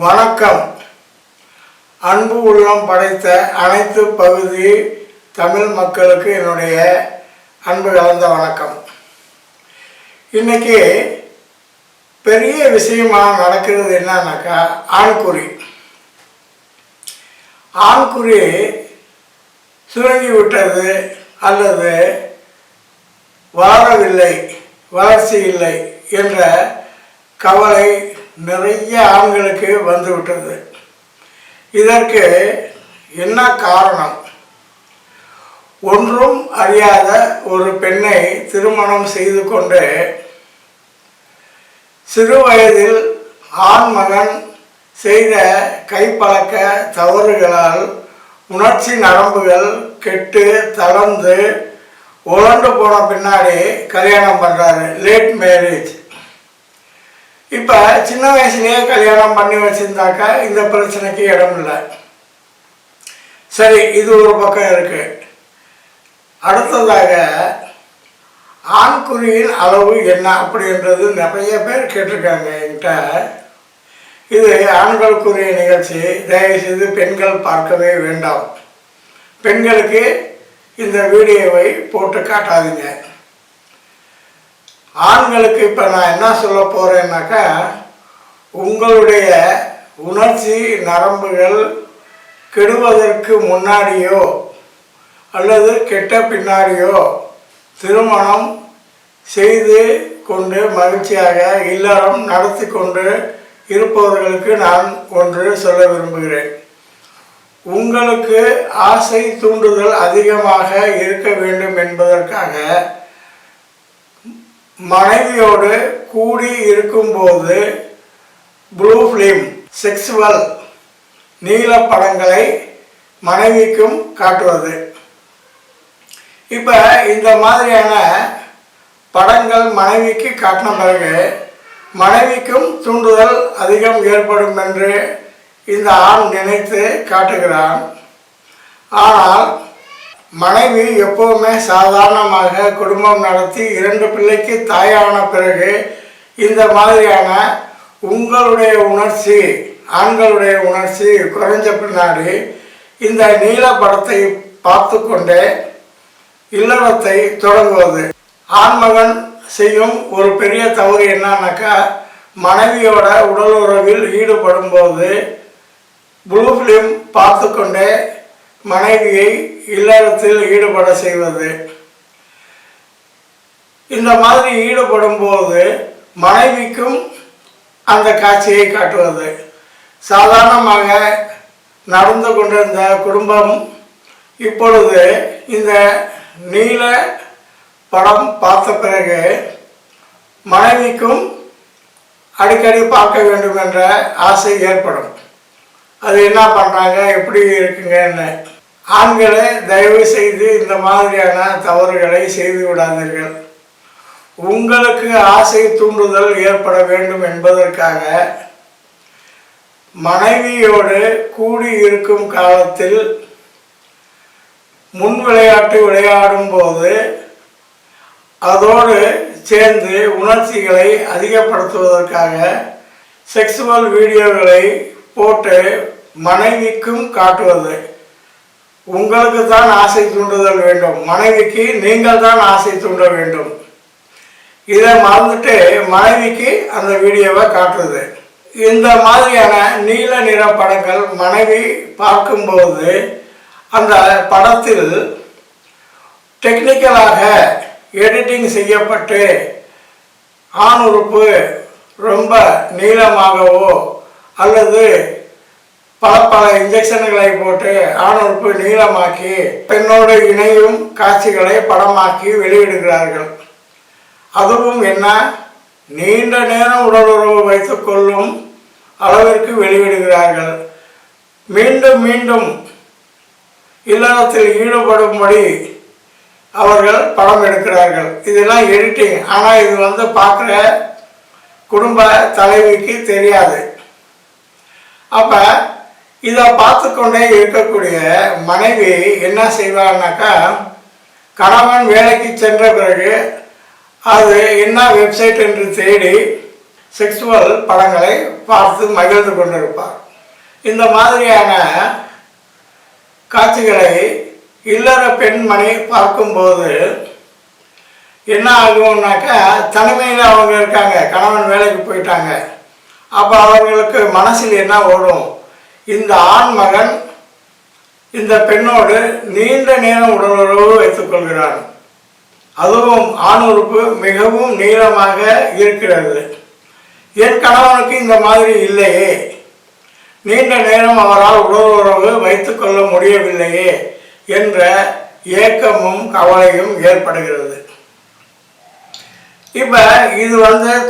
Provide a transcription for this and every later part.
வணக்கம். அன்பு உள்ளம் படைத்த அனைத்து பகுதி தமிழ் மக்களுக்கு என்னுடைய அன்பு கலந்த வணக்கம். இன்னைக்கு பெரிய விஷயமா நடக்கிறது என்னன்னாக்கா, ஆண்குறி சுருங்கி விட்டது அல்லது வளரவில்லை, வளர்ச்சி இல்லை என்ற கவலை நிறைய ஆண்களுக்கு வந்துவிட்டது. இதற்கு என்ன காரணம்? ஒன்றும் அறியாத ஒரு பெண்ணை திருமணம் செய்து கொண்டு சிறு வயதில் ஆண்மகன் செய்த கைப்பழக்க தவறுகளால் உணர்ச்சி நரம்புகள் கெட்டு தளர்ந்து உலண்டு போன பின்னாடி கல்யாணம் பண்ணுறாரு, லேட் மேரேஜ். இப்போ சின்ன வயசுலேயே கல்யாணம் பண்ணி வச்சுருந்தாக்கா இந்த பிரச்சனைக்கு இடம் இல்லை. சரி, இது ஒரு பக்கம் இருக்கு. அடுத்ததாக ஆண்குறியின் அளவு என்ன அப்படின்றது நிறைய பேர் கேட்டிருக்காங்க என்கிட்ட. இது ஆண்களுக்குரிய நிகழ்ச்சி, தயவுசெய்து பெண்கள் பார்க்கவே வேண்டாம். பெண்களுக்கு இந்த வீடியோவை போட்டு காட்டாதீங்க. ஆண்களுக்கு இப்போ நான் என்ன சொல்ல போகிறேன்னாக்கா, உங்களுடைய உணர்ச்சி நரம்புகள் கெடுவதற்கு முன்னாடியோ அல்லது கெட்ட பின்னாடியோ திருமணம் செய்து கொண்டு மகிழ்ச்சியாக இல்லறம் நடத்தி கொண்டு இருப்பவர்களுக்கு நான் ஒன்று சொல்ல விரும்புகிறேன். உங்களுக்கு ஆசை தூண்டுதல் அதிகமாக இருக்க வேண்டும் என்பதற்காக மனைவியோடு கூடி இருக்கும்போது ப்ளூ ஃபிலிம் செக்ஸுவல் நீல படங்களை மனைவிக்கும் காட்டுவது. இப்போ இந்த மாதிரியான படங்கள் மனைவிக்கு காட்டின பிறகு மனைவிக்கும் தூண்டுதல் அதிகம் ஏற்படும் என்று இந்த ஆண் நினைத்து காட்டுகிறான். ஆனால் மனைவி எப்போவுமே சாதாரணமாக குடும்பம் நடத்தி 2 பிள்ளைக்கு தாயான பிறகு இந்த மாதிரியான உங்களுடைய உணர்ச்சி, ஆண்களுடைய உணர்ச்சி குறைஞ்ச பின்னாடி இந்த நீல படத்தை பார்த்து கொண்டே இல்லறத்தை தொடங்குவது. ஆண்மகன் செய்யும் ஒரு பெரிய தவறு என்னன்னாக்கா, மனைவியோட உடல் உறவில் ஈடுபடும் போது ப்ளூ ஃபிலிம் பார்த்து கொண்டே மனைவியை இல்லறத்தில் ஈடுபட செய்வது. இந்த மாதிரி ஈடுபடும் போது மனைவிக்கும் அந்த காட்சியை காட்டுவது. சாதாரணமாக நடந்து கொண்டிருந்த குடும்பம் இப்பொழுது இந்த நீல படம் பார்த்த பிறகு மனைவிக்கும் அடிக்கடி பார்க்க வேண்டும் என்ற ஆசை ஏற்படும். அது என்ன பண்ணுறாங்க, எப்படி இருக்குங்கன்னு. ஆண்களே தயவு செய்து இந்த மாதிரியான தவறுகளை செய்து விடாதீர்கள். உங்களுக்கு ஆசை தூண்டுதல் ஏற்பட வேண்டும் என்பதற்காக மனைவியோடு கூடி இருக்கும் காலத்தில் முன் விளையாட்டு விளையாடும் போது அதோடு சேர்ந்து உணர்ச்சிகளை அதிகப்படுத்துவதற்காக செக்ஸுவல் வீடியோக்களை போட்டு மனைவிக்கும் காட்டுவது. உங்களுக்கு தான் ஆசை தூண்டுதல் வேண்டும், மனைவிக்கு நீங்கள் தான் ஆசை தூண்ட வேண்டும். இதை மறந்துட்டு மனைவிக்கு அந்த வீடியோவை காட்டுறது. இந்த மாதிரியான நீல நிற படங்கள் மனைவி பார்க்கும்போது அந்த படத்தில் டெக்னிக்கலாக எடிட்டிங் செய்யப்பட்டு ஆண் உறுப்பு ரொம்ப நீளமாகவோ அல்லது பல இன்ஜெக்ஷன்களை போட்டு ஆண் உறுப்பு நீளமாக்கி பெண்ணோடு இணையும் காட்சிகளை படமாக்கி வெளியிடுகிறார்கள். அதுவும் என்ன, நீண்ட நேரம் உடலுறவு வைத்துக் கொள்ளும் அளவிற்கு வெளியிடுகிறார்கள். மீண்டும் மீண்டும் இல்லறத்தில் ஈடுபடும்படி அவர்கள் படம் எடுக்கிறார்கள். இதெல்லாம் எடிட்டிங். ஆனால் இது பார்க்குற குடும்ப தலைவிக்கு தெரியாது. அப்போ இதை பார்த்து கொண்டே இருக்கக்கூடிய மனைவி என்ன செய்வார்னாக்கா, கணவன் வேலைக்கு சென்ற பிறகு அது என்ன வெப்சைட் என்று தேடி செக்ஸுவல் படங்களை பார்த்து மகிழ்ந்து கொண்டிருப்பார். இந்த மாதிரியான காட்சிகளை இல்லற பெண்மணி பார்க்கும்போது என்ன ஆகும்னாக்கா, தனிமையில் அவங்க இருக்காங்க, கணவன் வேலைக்கு போயிட்டாங்க. அப்போ அவர்களுக்கு மனசில் என்ன ஓடும், இந்த ஆண் மகன் இந்த பெண்ணோடு நீண்ட நேரம் உடலுறவு வைத்துக் கொள்கிறான், அதுவும் ஆண் உறுப்பு மிகவும் நீளமாக இருக்கிறது, என் கணவனுக்கு இந்த மாதிரி இல்லையே, நீண்ட நேரம் அவரால் உடலுறவு வைத்துக் கொள்ள முடியவில்லையே என்ற ஏக்கமும் கவலையும் ஏற்படுகிறது. இப்போ இது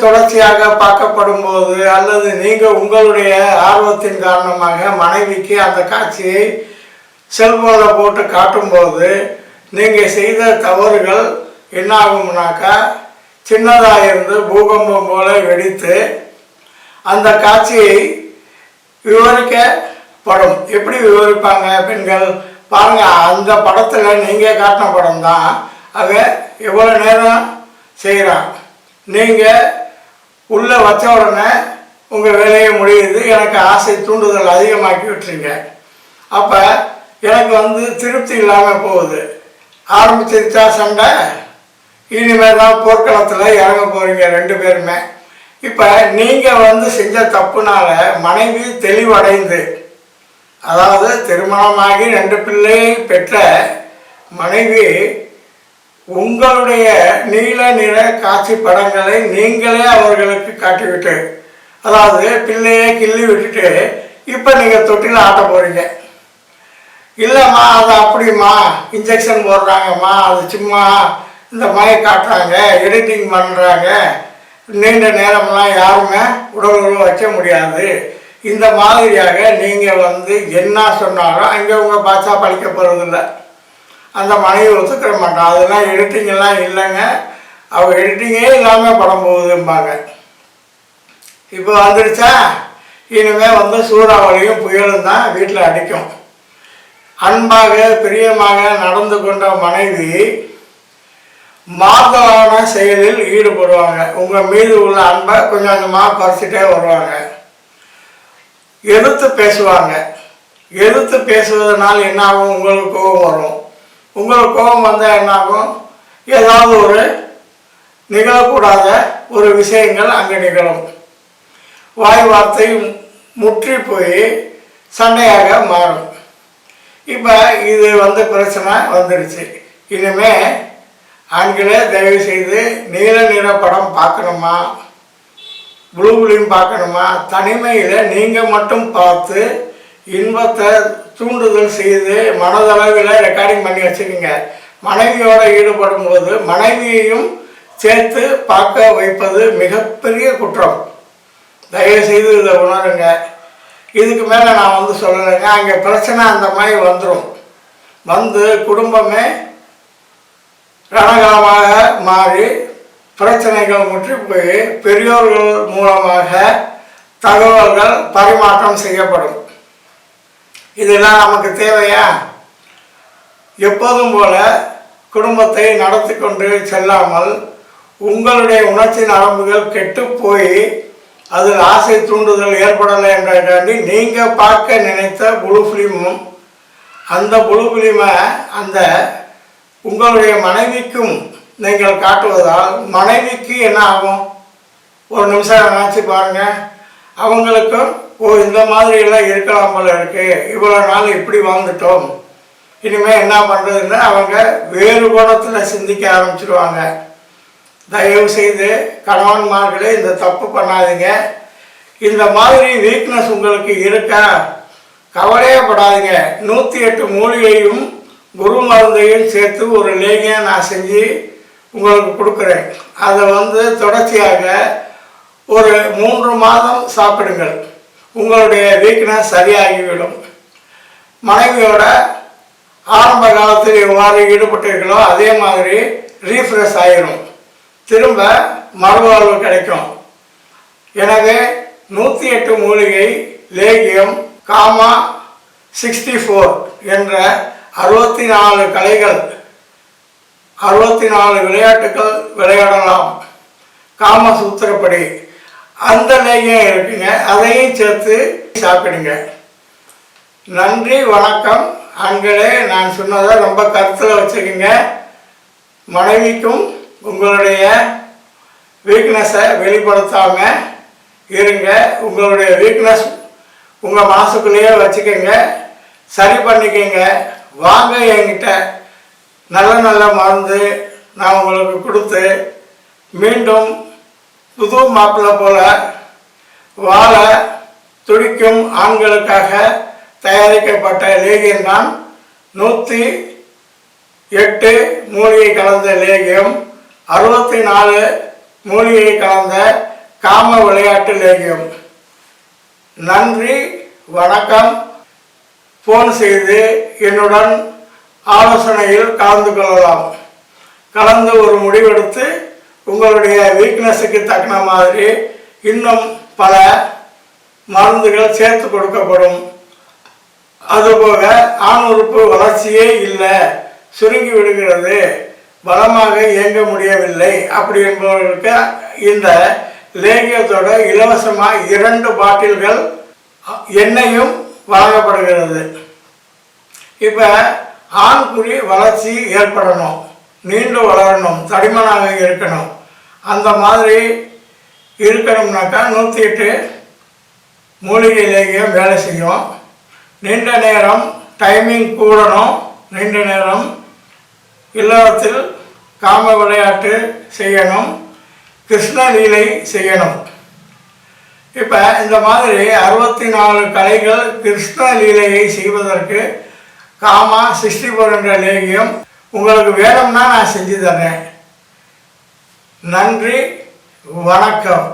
தொடர்ச்சியாக பார்க்கப்படும் போது, அல்லது நீங்கள் உங்களுடைய ஆர்வத்தின் காரணமாக மனைவிக்கு அந்த காட்சியை செல்போனில் போட்டு காட்டும்போது நீங்கள் செய்த தவறுகள் என்ன ஆகும்னாக்கா, சின்னதாக இருந்து பூகம்பம் போல வெடித்து அந்த காட்சியை விவரிக்கப்படும். எப்படி விவரிப்பாங்க பெண்கள் பாருங்கள், அந்த படத்தில் நீங்கள் காட்டின படம் தான், அதை எவ்வளோ நேரம் செய்கிறான், நீங்கள் உள்ளே வச்ச உடனே உங்கள் வேலையை முடியுது, எனக்கு ஆசை தூண்டுதல் அதிகமாக்கி விட்டுறீங்க. அப்போ எனக்கு திருப்தி இல்லாமல் போகுது, ஆரம்பிச்சிருச்சா சண்டை, இனிமேல் தான் போர்க்களத்தில் இறங்க போகிறீங்க ரெண்டு பேருமே. இப்போ நீங்கள் செஞ்ச தப்புனால மனைவி தெளிவடைந்து, அதாவது திருமணமாகி 2 பிள்ளையை பெற்ற மனைவி உங்களுடைய நீல நிற காட்சி படங்களை நீங்களே அவர்களுக்கு காட்டிவிட்டு, அதாவது பிள்ளையை கிள்ளி விட்டுட்டு இப்போ நீங்கள் தொட்டில் ஆட்ட போகிறீங்க. இல்லைம்மா அது அப்படிம்மா, இன்ஜெக்ஷன் போடுறாங்கம்மா, அது சும்மா இந்த மாதிரி காட்டுறாங்க, எடிட்டிங் பண்ணுறாங்க, நீண்ட நேரம்லாம் யாருமே உடலுறவு வைக்க முடியாது, இந்த மாதிரியாக நீங்கள் என்ன சொன்னாலும் அங்கே உங்கள் பாட்சா படிக்க போகிறதில்ல, அந்த மனைவி ஒத்துக்கிற மாட்டான், அதெல்லாம் எடிட்டிங்கெல்லாம் இல்லைங்க, அவங்க எடிட்டிங்கே இல்லாமல் படம் போகுதும்பாங்க. இப்போ வந்துடுச்சா, இனிமேல் சூறாவளியும் புயலும் தான் வீட்டில் அடிக்கும். அன்பாக பிரியமாக நடந்து கொண்ட மனைவி மாறுதலான செயலில் ஈடுபடுவாங்க. உங்கள் மீது உள்ள அன்பை கொஞ்சம் கொஞ்சமாக குறைச்சிட்டே வருவாங்க. எதிர்த்து பேசுவாங்க. எதிர்த்து பேசுவதனால் என்னாகும், உங்களுக்கு கோபம் வரும். உங்களுக்கு கோபம் வந்தால் என்னாகும், ஏதாவது ஒரு நிகழக்கூடாத ஒரு விஷயங்கள் அங்கே நிகழும். வாய் வார்த்தை முற்றி போய் சண்டையாக மாறும். இப்போ இது பிரச்சனை வந்துடுச்சு. இனிமே ஆண்களே தயவு செய்து நீல நிற படம் பார்க்கணுமா, ப்ளூ ஃபிலிம் பார்க்கணுமா, தனிமையில் நீங்கள் மட்டும் பார்த்து இன்பத்தை தூண்டுதல் செய்து மனதளவில் ரெக்கார்டிங் பண்ணி வச்சுக்கோங்க. மனைவியோடு ஈடுபடும் போது மனைவியையும் சேர்த்து பார்க்க வைப்பது மிகப்பெரிய குற்றம். தயவுசெய்து இதை உணருங்க. இதுக்கு மேலே நான் சொல்லலைங்க. அங்கே பிரச்சனை அந்த மாதிரி வந்துடும். குடும்பமே ரணகலமாக மாறி பிரச்சனைகள் முற்றி போய் பெரியோர்கள் மூலமாக தகவல்கள் பரிமாற்றம் செய்யப்படும். இதெல்லாம் நமக்கு தேவையா? எப்போதும் போல குடும்பத்தை நடத்தி கொண்டு செல்லாமல் உங்களுடைய உணர்ச்சி நரம்புகள் கெட்டு போய் அதில் ஆசை தூண்டுதல் ஏற்படலை என்றாண்டி நீங்கள் பார்க்க நினைத்த ப்ளூ ஃபிலிமும் அந்த ப்ளூ ஃபிலிமை அந்த உங்களுடைய மனைவிக்கும் நீங்கள் காட்டுவதால் மனைவிக்கு என்ன ஆகும்? ஒரு நிமிஷம் நினச்சி பாருங்கள். அவங்களுக்கும் இந்த மாதிரியெல்லாம் இருக்கலாம் போல இருக்குது, இவ்வளோ நாள் இப்படி வாழ்ந்துட்டோம், இனிமேல் என்ன பண்ணுறதுன்னு அவங்க வேறு கோணத்தில் சிந்திக்க ஆரம்பிச்சிடுவாங்க. தயவு செய்து கணவன்மார்களே இந்த தப்பு பண்ணாதீங்க. இந்த மாதிரி வீக்னஸ் உங்களுக்கு இருக்கா, கவலையே படாதீங்க. 108 மூலிகையும் குரு மருந்தையும் சேர்த்து ஒரு லேகியை நான் செஞ்சு உங்களுக்கு கொடுக்குறேன். அதை தொடர்ச்சியாக ஒரு 3 மாதம் சாப்பிடுங்கள். உங்களுடைய வீக்னஸ் சரியாகிவிடும். மனைவியோட ஆரம்ப காலத்தில் எவ்வாறு ஈடுபட்டீர்களோ அதே மாதிரி ரீஃப்ரெஷ் ஆகிடும், திரும்ப மறுவாழ்வு கிடைக்கும். எனவே 108 மூலிகை லேகியம் காமா 64 என்ற 64 கலைகள் 64 விளையாட்டுகள் விளையாடலாம். காம சூத்திரப்படி அந்த லேகியம் இருக்குங்க, அதையும் சேர்த்து சாப்பிடுங்க. நன்றி, வணக்கம். ஆண்களே, நான் சொன்னதை ரொம்ப கருத்தில் வச்சுக்கோங்க. மனைவிக்கும் உங்களுடைய வீக்னஸை வெளிப்படுத்தாமல் இருங்க. உங்களுடைய வீக்னஸ் உங்கள் மனசுக்குள்ளேயே வச்சுக்கோங்க, சரி பண்ணிக்கோங்க. வாங்க என்கிட்ட, நல்ல நல்ல மருந்து நான் உங்களுக்கு கொடுத்து மீண்டும் புது மாப்பிள்ளை போல வாழ துடிக்கும் ஆண்களுக்காக தயாரிக்கப்பட்ட லேகியம்தான் 108 மூலிகை கலந்த லேகியம், 64 மூலிகை கலந்த காம விளையாட்டு லேகியம். நன்றி, வணக்கம். ஃபோன் செய்து என்னுடன் ஆலோசனையில் கலந்து கொள்ளலாம். கலந்து ஒரு முடிவெடுத்து உங்களுடைய வீக்னஸுக்கு தக்கன மாதிரி இன்னும் பல மருந்துகள் சேர்த்து கொடுக்கப்படும். அதுபோக ஆண் உறுப்பு வளர்ச்சியே இல்லை, சுருங்கி விடுகிறது, பலமாக இயங்க முடியவில்லை அப்படி என்பவர்களுக்கு இந்த லேகியத்தோட இலவசமாக 2 பாட்டில்கள் எண்ணெயும் வழங்கப்படுகிறது. இப்போ ஆண்குறி வளர்ச்சி ஏற்படணும், நீண்டு வளரணும், தடிமனாக இருக்கணும், அந்த மாதிரி இருக்கணும்னாக்கா 108 மூலிகை லேகியம் வேலை செய்யும். நீண்ட நேரம் டைமிங் கூடணும், நீண்ட நேரம் இல்லறத்தில் காம விளையாட்டு செய்யணும், கிருஷ்ண லீலை செய்யணும். இப்போ இந்த மாதிரி 64 கலைகள் கிருஷ்ண லீலையை செய்வதற்கு காமா 64 என்ற லேகியம் உங்களுக்கு வேணும்னா நான் செஞ்சு தரேன். நன்றி, வணக்கம்.